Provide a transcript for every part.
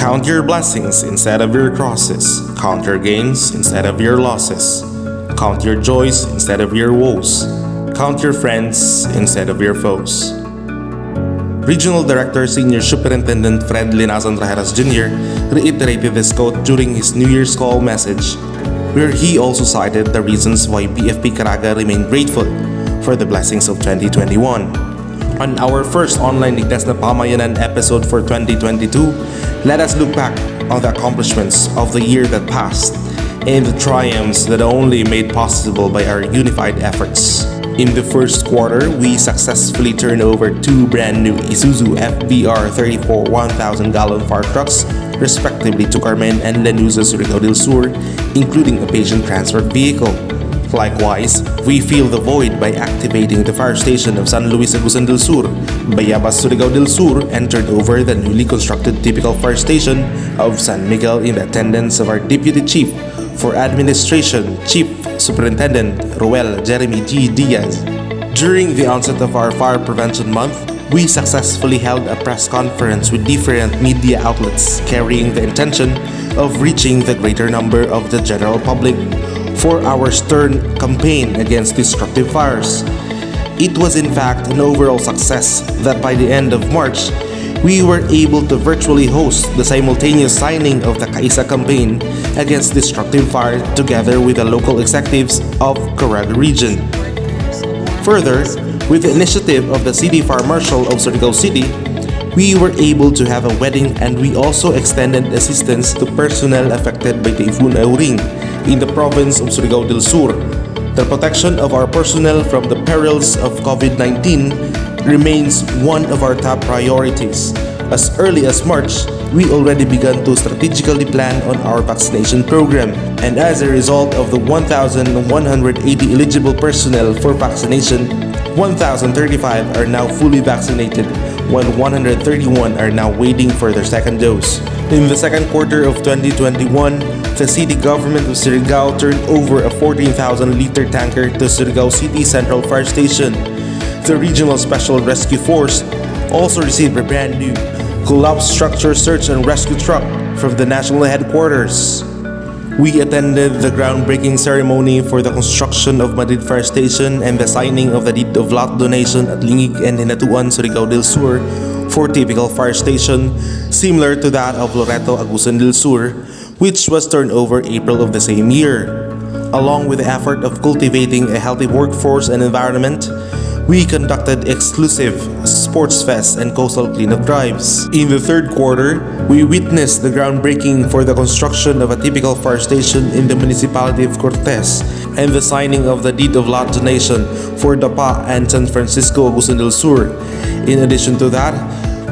Count your blessings instead of your crosses. Count your gains instead of your losses. Count your joys instead of your woes. Count your friends instead of your foes. Regional Director Senior Superintendent Fred Linazon Trajeras Jr. reiterated this quote during his New Year's call message, where he also cited the reasons why BFP Caraga remained grateful for the blessings of 2021. On our first online Ligtas na Pamayanan episode for 2022, let us look back on the accomplishments of the year that passed and the triumphs that are only made possible by our unified efforts. In the first quarter, we successfully turned over two brand new Isuzu FBR 34 1,000-gallon fire trucks, respectively to Carmen and Lanuza, Surigao del Sur, including a patient transfer vehicle. Likewise, we fill the void by activating the fire station of San Luis Agusan del Sur. Bayabas, Surigao del Sur entered over the newly constructed typical fire station of San Miguel in the attendance of our Deputy Chief for Administration, Chief Superintendent Roel Jeremy G. Diaz. During the onset of our Fire Prevention Month, we successfully held a press conference with different media outlets carrying the intention of reaching the greater number of the general public for our stern campaign against destructive fires. It was in fact an overall success that by the end of March, we were able to virtually host the simultaneous signing of the Kaisa campaign against destructive fire together with the local executives of Caraga region. Further, with the initiative of the City Fire Marshal of Surigao City, we were able to have a wedding, and we also extended assistance to personnel affected by Typhoon Auring in the province of Surigao del Sur. The protection of our personnel from the perils of COVID-19 remains one of our top priorities. As early as March, we already began to strategically plan on our vaccination program, and as a result of the 1,180 eligible personnel for vaccination, 1,035 are now fully vaccinated, while 131 are now waiting for their second dose. In the second quarter of 2021, the city government of Surigao turned over a 14,000-liter tanker to Surigao City Central Fire Station. The Regional Special Rescue Force also received a brand new collapsed structure search and rescue truck from the national headquarters. We attended the groundbreaking ceremony for the construction of Madrid Fire Station and the signing of the deed of lot donation at Lingig and Hinatuan, Surigao del Sur for typical fire station similar to that of Loreto, Agusan del Sur, which was turned over April of the same year. Along with the effort of cultivating a healthy workforce and environment, we conducted exclusive sports fests and coastal cleanup drives. In the third quarter, we witnessed the groundbreaking for the construction of a typical fire station in the municipality of Cortes and the signing of the deed of lot donation for Dapa and San Francisco, Agusan del Sur. In addition to that,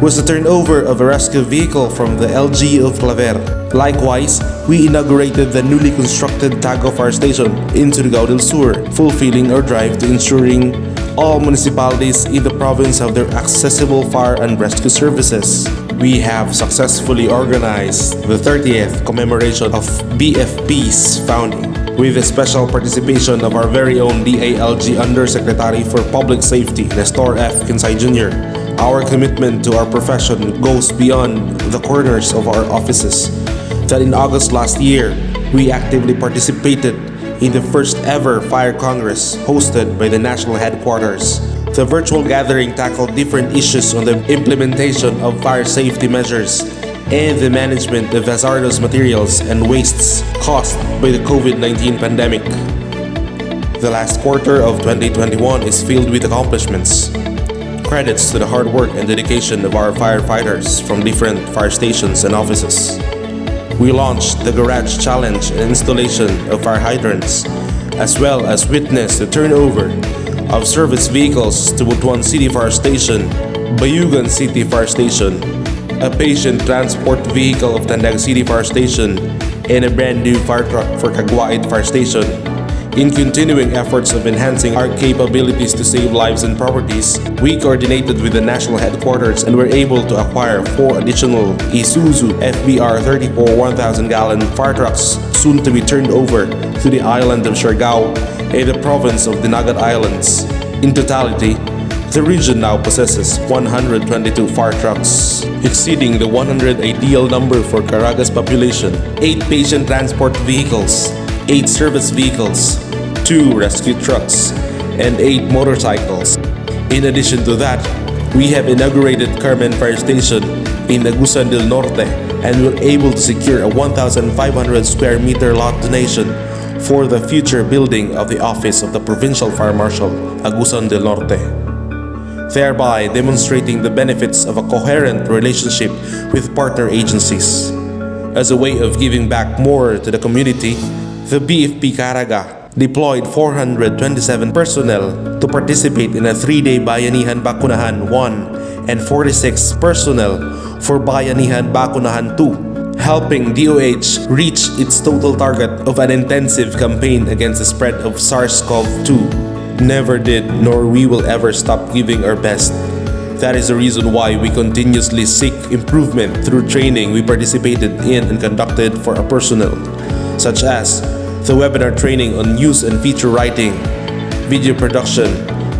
was the turnover of a rescue vehicle from the LG of Claver. Likewise, we inaugurated the newly constructed Tago Fire Station in Surigao del Sur, fulfilling our drive to ensuring all municipalities in the province have their accessible fire and rescue services. We have successfully organized the 30th commemoration of BFP's founding, with the special participation of our very own DILG Undersecretary for Public Safety, Nestor F. Kinsay Jr. Our commitment to our profession goes beyond the corners of our offices. That in August last year, we actively participated in the first ever Fire Congress hosted by the national headquarters. The virtual gathering tackled different issues on the implementation of fire safety measures and the management of hazardous materials and wastes caused by the COVID-19 pandemic. The last quarter of 2021 is filled with accomplishments. Credits to the hard work and dedication of our firefighters from different fire stations and offices. We launched the Garage Challenge and installation of fire hydrants, as well as witnessed the turnover of service vehicles to Butuan City Fire Station, Bayugan City Fire Station, a patient transport vehicle of Tandag City Fire Station, and a brand new fire truck for Caguait Fire Station. In continuing efforts of enhancing our capabilities to save lives and properties, we coordinated with the national headquarters and were able to acquire 4 additional Isuzu FBR 34 1,000-gallon fire trucks, soon to be turned over to the island of Siargao and the province of Dinagat Islands. In totality, The region now possesses 122 fire trucks, exceeding the 100 ideal number for Caraga's population, 8 patient transport vehicles, 8 service vehicles, 2 rescue trucks, and 8 motorcycles. In addition to that, we have inaugurated Carmen Fire Station in Agusan del Norte and were able to secure a 1,500 square meter lot donation for the future building of the office of the Provincial Fire Marshal, Agusan del Norte, thereby demonstrating the benefits of a coherent relationship with partner agencies. As a way of giving back more to the community, the BFP Caraga deployed 427 personnel to participate in a 3-day Bayanihan Bakunahan 1 and 46 personnel for Bayanihan Bakunahan 2, helping DOH reach its total target of an intensive campaign against the spread of SARS-CoV-2. Never did, nor we will ever stop giving our best. That is the reason why we continuously seek improvement through training we participated in and conducted for our personnel, such as the webinar training on news and feature writing, video production,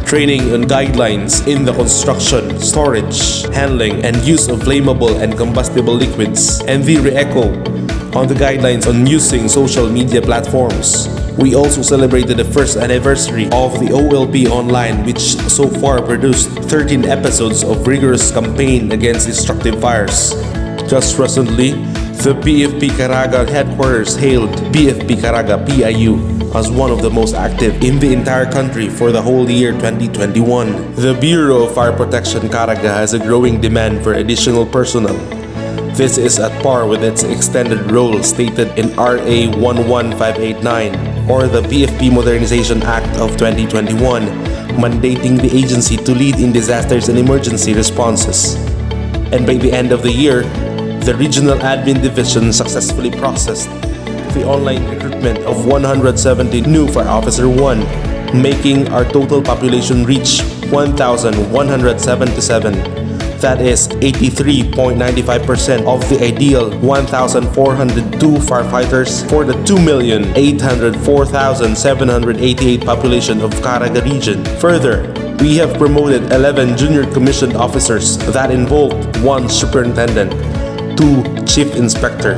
training on guidelines in the construction, storage, handling, and use of flammable and combustible liquids, and the re-echo on the guidelines on using social media platforms. We also celebrated the first anniversary of the OLP Online, which so far produced 13 episodes of rigorous campaign against destructive fires. Just recently, the BFP Caraga headquarters hailed BFP Caraga PIU as one of the most active in the entire country for the whole year 2021. The Bureau of Fire Protection Caraga has a growing demand for additional personnel. This is at par with its extended role stated in RA 11589 or the BFP Modernization Act of 2021, mandating the agency to lead in disasters and emergency responses. And by the end of the year, the Regional Admin Division successfully processed the online recruitment of 170 new Fire Officer 1, making our total population reach 1,177. That is 83.95% of the ideal 1,402 firefighters for the 2,804,788 population of Caraga region. Further, we have promoted 11 junior commissioned officers that involved 1 superintendent, 2 chief inspector,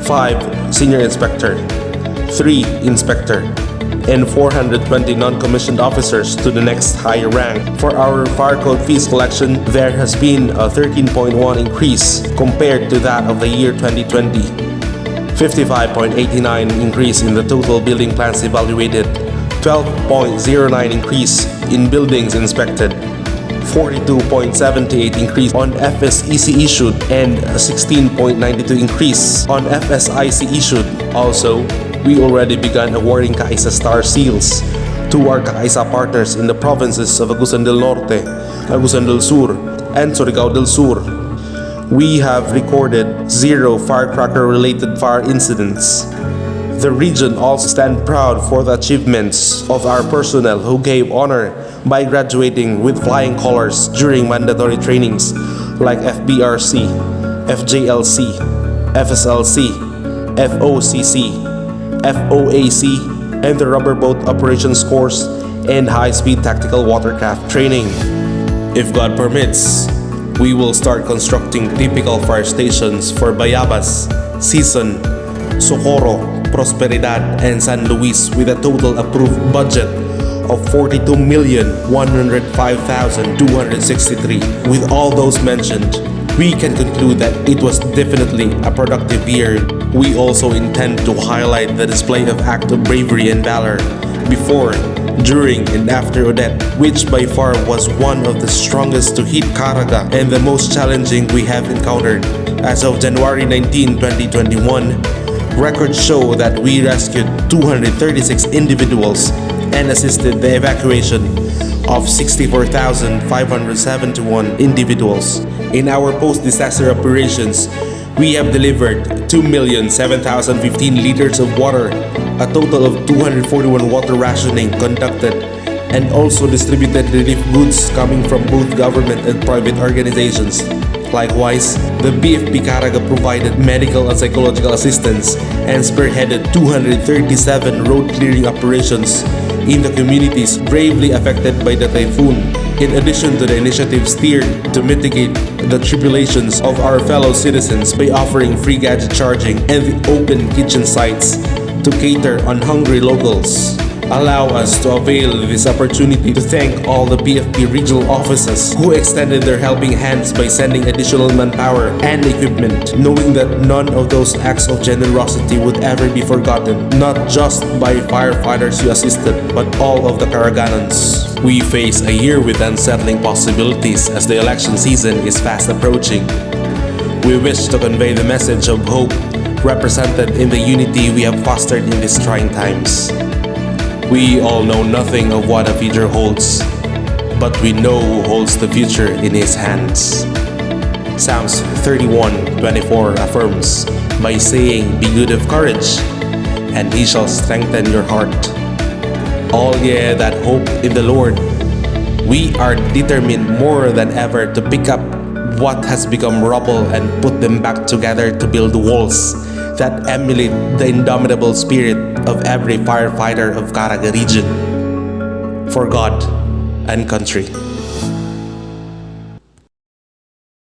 5 senior inspector, 3 inspector, and 420 non-commissioned officers to the next higher rank. For our fire code fees collection, there has been a 13.1 increase compared to that of the year 2020, 55.89 increase in the total building plans evaluated, 12.09 increase in buildings inspected, 42.78 increase on FSEC issued, and a 16.92 increase on FSIC issued. Also, we already began awarding CAISA Star Seals to our CAISA partners in the provinces of Agusan del Norte, Agusan del Sur, and Surigao del Sur. We have recorded 0 firecracker-related fire incidents. The region also stands proud for the achievements of our personnel who gave honor by graduating with flying colors during mandatory trainings like FBRC, FJLC, FSLC, FOCC, FOAC, and the rubber boat operations course and high-speed tactical watercraft training. If God permits, we will start constructing typical fire stations for Bayabas, Sison, Socorro, Prosperidad, and San Luis with a total approved budget of 42,105,263. With all those mentioned, we can conclude that it was definitely a productive year. We also intend to highlight the display of acts of bravery and valor before, during, and after Odette, which by far was one of the strongest to hit Caraga and the most challenging we have encountered. As of January 19, 2021, records show that we rescued 236 individuals and assisted the evacuation of 64,571 individuals. In our post-disaster operations, we have delivered 2,007,015 liters of water, a total of 241 water rationing conducted, and also distributed relief goods coming from both government and private organizations. Likewise, the BFP Caraga provided medical and psychological assistance and spearheaded 237 road clearing operations in the communities gravely affected by the typhoon. In addition to the initiatives steered to mitigate the tribulations of our fellow citizens by offering free gadget charging and the open kitchen sites to cater on hungry locals, allow us to avail this opportunity to thank all the PFP regional offices who extended their helping hands by sending additional manpower and equipment, knowing that none of those acts of generosity would ever be forgotten, not just by firefighters who assisted, but all of the Karaganans. We face a year with unsettling possibilities as the election season is fast approaching. We wish to convey the message of hope represented in the unity we have fostered in these trying times. We all know nothing of what a future holds, but we know who holds the future in his hands. Psalms 31:24 affirms by saying, "Be good of courage, and he shall strengthen your heart." All ye that hope in the Lord, we are determined more than ever to pick up what has become rubble and put them back together to build walls that emulate the indomitable spirit of every firefighter of Caraga region. For God and country.